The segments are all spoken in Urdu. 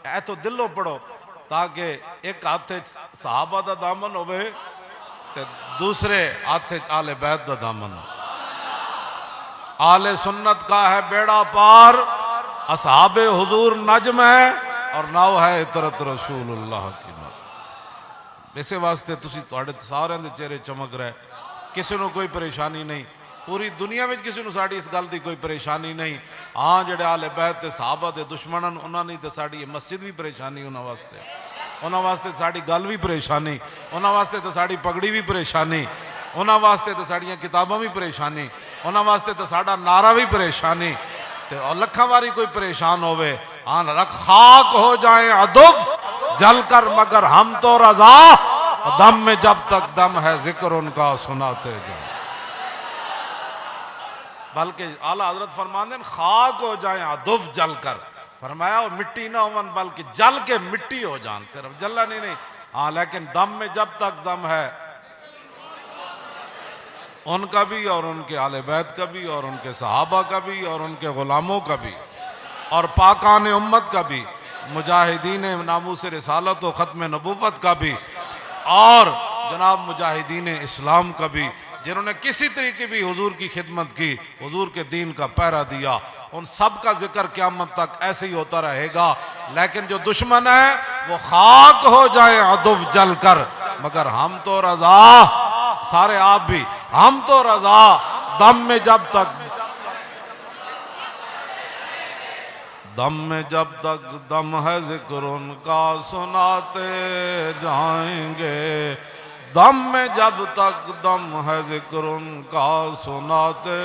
اے تو دلوں پڑھو تاکہ ایک ہاتھ صحابہ دا دامن ہوئے تے دوسرے ہاتھ آل بیت دا دامن ہو. آل سنت کا ہے بیڑا پار، اصحاب حضور نجم ہے اور ناؤ ہے اطرت رسول اللہ کی نو. اسے واسطے تسی تواڈے سارے دے چہرے چمک رہے، کسی نو کوئی پریشانی نہیں، پوری دنیا میں کسی نو ساڑی اس گل دی کوئی پریشانی نہیں. ہاں جڑے آل بیت تے صحابہ دے دشمنن انہاں نہیں تے ساڑی یہ مسجد بھی پریشانی انہاں واسطے ساڑی گل بھی پریشانی، انہاں واسطے تے ساڑی پگڑی بھی پریشانی، انہاں واسطے تے ساڑیاں کتاباں بھی پریشانی، انہاں واسطے تے ساڑا نعرہ بھی پریشانی. تے لکھاں واری کوئی پریشان ہوئے ہاں رکھ خاک ہو جائیں عدب جل کر مگر ہم تو رضا، دم میں جب تک دم ہے ذکر ان کا سناتے جائیں. بلکہ اعلیٰ حضرت فرماندے خاک ہو جائیں عدب جل کر، فرمایا وہ مٹی نہ ہون بلکہ جل کے مٹی ہو جان. صرف جلنا نہیں ہاں لیکن دم میں جب تک دم ہے ان کا بھی اور ان کے آل بیت کا بھی اور ان کے صحابہ کا بھی اور ان کے غلاموں کا بھی اور پاکان امت کا بھی، مجاہدین ناموس رسالت و ختم نبوت کا بھی اور جناب مجاہدین اسلام کا بھی، جنہوں نے کسی طریقے بھی حضور کی خدمت کی، حضور کے دین کا پہرا دیا، ان سب کا ذکر قیامت تک ایسے ہی ہوتا رہے گا. لیکن جو دشمن ہے وہ خاک ہو جائے عدو جل کر مگر ہم تو رضا، سارے آپ بھی ہم تو رضا، دم میں جب تک دم ہے ذکر ان کا سناتے جائیں گے، دم میں جب تک دم ہے ذکر ان کا سناتے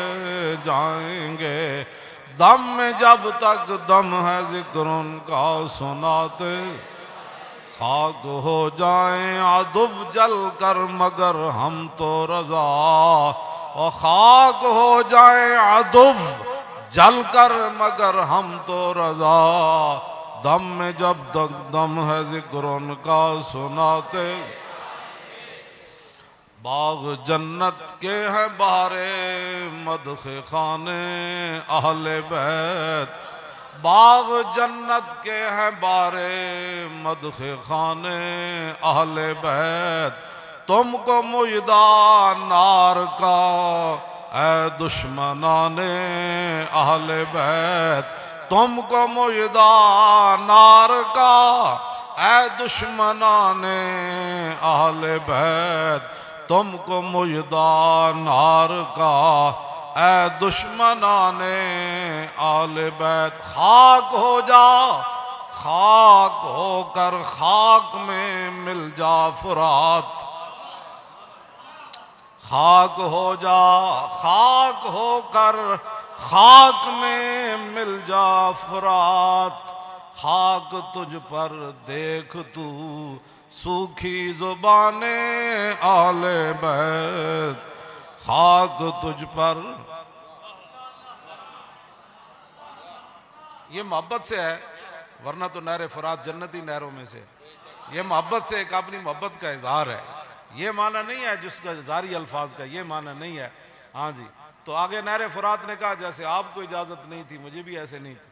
جائیں گے، دم میں جب تک دم ہے ذکر ان کا سناتے. خاک ہو جائیں عدو جل کر مگر ہم تو رضا، اور خاک ہو جائیں عدو جل کر مگر ہم تو رضا، دم میں جب تک دم ہے ذکر ان کا سناتے. باغ جنت کے ہیں بہار مدح خانے اہل بیت، باغ جنت کے ہیں بہار مدح خانے اہل بیت، تم کو مژدہ نار کا اے دشمنان اہل بیت، تم کو مژدہ نار کا اے دشمنان اہل بیت، تم کو مژدہ نار کا اے دشمنان آل بیت. خاک ہو جا، خاک ہو کر خاک میں مل جا فرات، خاک ہو جا خاک ہو کر خاک میں مل جا فرات، خاک تجھ پر دیکھ تو سوکھی زبان آل بیت، خاک تجھ پر. یہ محبت سے ہے ورنہ تو نہر فرات جنتی نہروں میں سے، یہ محبت سے ایک اپنی محبت کا اظہار ہے. یہ معنی نہیں ہے جس کا اظہاری الفاظ کا، یہ معنی نہیں ہے. ہاں جی تو آگے نہر فرات نے کہا جیسے آپ کو اجازت نہیں تھی مجھے بھی ایسے نہیں تھی،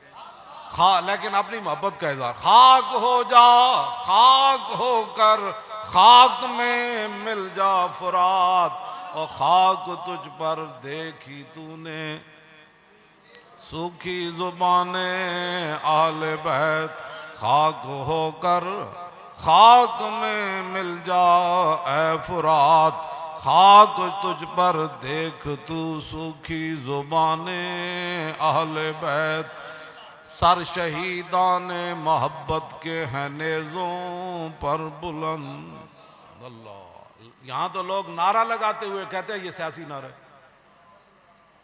لیکن اپنی محبت کا اظہار. خاک ہو جا، خاک ہو کر خاک میں مل جا فرات، اور خاک تجھ پر دیکھی تو نے سوکھی زبان آل بیت، خاک ہو کر خاک میں مل جا اے فرات، خاک تجھ پر دیکھ تو سوکھی زبان اہل بیت. سر شہیدان محبت کے ہیں نیزوں پر بلند. اللہ، یہاں تو لوگ نعرہ لگاتے ہوئے کہتے ہیں یہ سیاسی نعرہ ہے،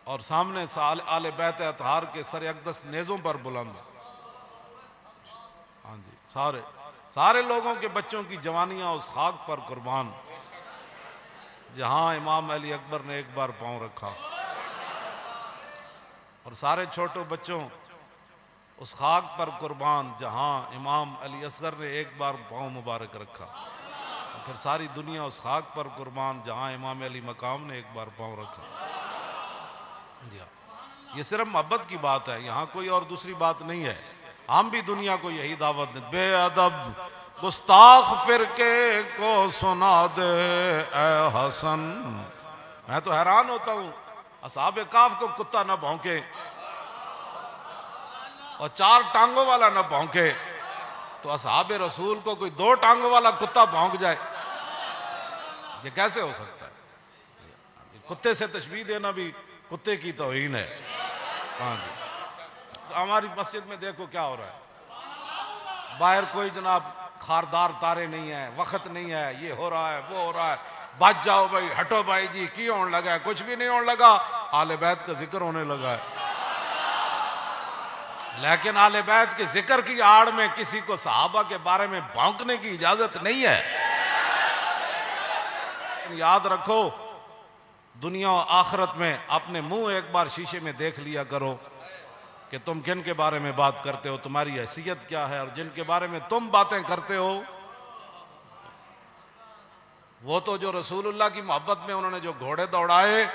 اور سامنے آل بیت اطہار کے سر اقدس نیزوں پر بلند. ہاں جی سارے لوگوں کے بچوں کی جوانیاں اس خاک پر قربان جہاں امام علی اکبر نے ایک بار پاؤں رکھا، اور سارے چھوٹے بچوں اس خاک پر قربان جہاں امام علی اصغر نے ایک بار پاؤں مبارک رکھا، اور پھر ساری دنیا اس خاک پر قربان جہاں امام علی مقام نے ایک بار پاؤں رکھا. یہ صرف محبت کی بات ہے، یہاں کوئی اور دوسری بات نہیں ہے. ہم بھی دنیا کو یہی دعوت دیں، بے ادب گستاخ فرقے کو سنا دے اے حسن۔ میں تو حیران ہوتا ہوں، اصحاب کہف کو کتا نہ بھونکے اور 4 ٹانگوں والا نہ بھونکے، تو اصحاب رسول کو کوئی 2 ٹانگوں والا کتا بھونک جائے، یہ کیسے ہو سکتا ہے؟ کتے سے تشبیہ دینا بھی کتے کی توہین ہے۔ ہاں جی، ہماری مسجد میں دیکھو کیا ہو رہا ہے، باہر کوئی جناب خاردار تارے نہیں ہیں، وقت نہیں ہے، یہ ہو رہا ہے وہ ہو رہا ہے، بچ جاؤ بھائی، ہٹو بھائی جی، کی ہونے لگا ہے؟ کچھ بھی نہیں ہونے لگا، آل بیت کا ذکر ہونے لگا ہے۔ لیکن آل بیت کے ذکر کی آڑ میں کسی کو صحابہ کے بارے میں بھونکنے کی اجازت نہیں ہے۔ یاد رکھو، دنیا و آخرت میں اپنے منہ ایک بار شیشے میں دیکھ لیا کرو کہ تم کن کے بارے میں بات کرتے ہو، تمہاری حیثیت کیا ہے، اور جن کے بارے میں تم باتیں کرتے ہو وہ تو جو رسول اللہ کی محبت میں انہوں نے جو گھوڑے دوڑائے،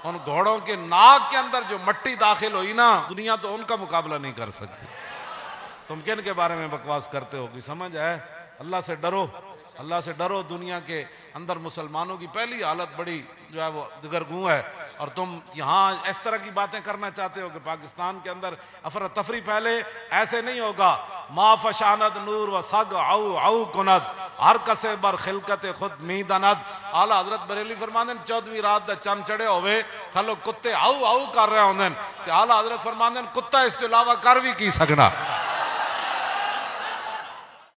ان گھوڑوں کے ناک کے اندر جو مٹی داخل ہوئی نا، دنیا تو ان کا مقابلہ نہیں کر سکتی۔ تم کن کے بارے میں بکواس کرتے ہو؟ کوئی سمجھ ہے؟ اللہ سے ڈرو، اللہ سے ڈرو۔ دنیا کے اندر مسلمانوں کی پہلی حالت بڑی جو ہے وہ دگرگوں ہے، اور تم یہاں اس طرح کی باتیں کرنا چاہتے ہو کہ پاکستان کے اندر افراتفری پھیلے۔ ایسے نہیں ہوگا۔ ما فشاند نور و سگ او او کند، ہر کسے بر خلقت خود می دند۔ اعلیٰ حضرت بریلی فرماندے 14ویں رات دا چند چڑھے ہوئے تھلو کتے او او کر رہے ہوندے، تے اعلیٰ حضرت فرماندے کتا اس کے علاوہ کر بھی کی سکنا۔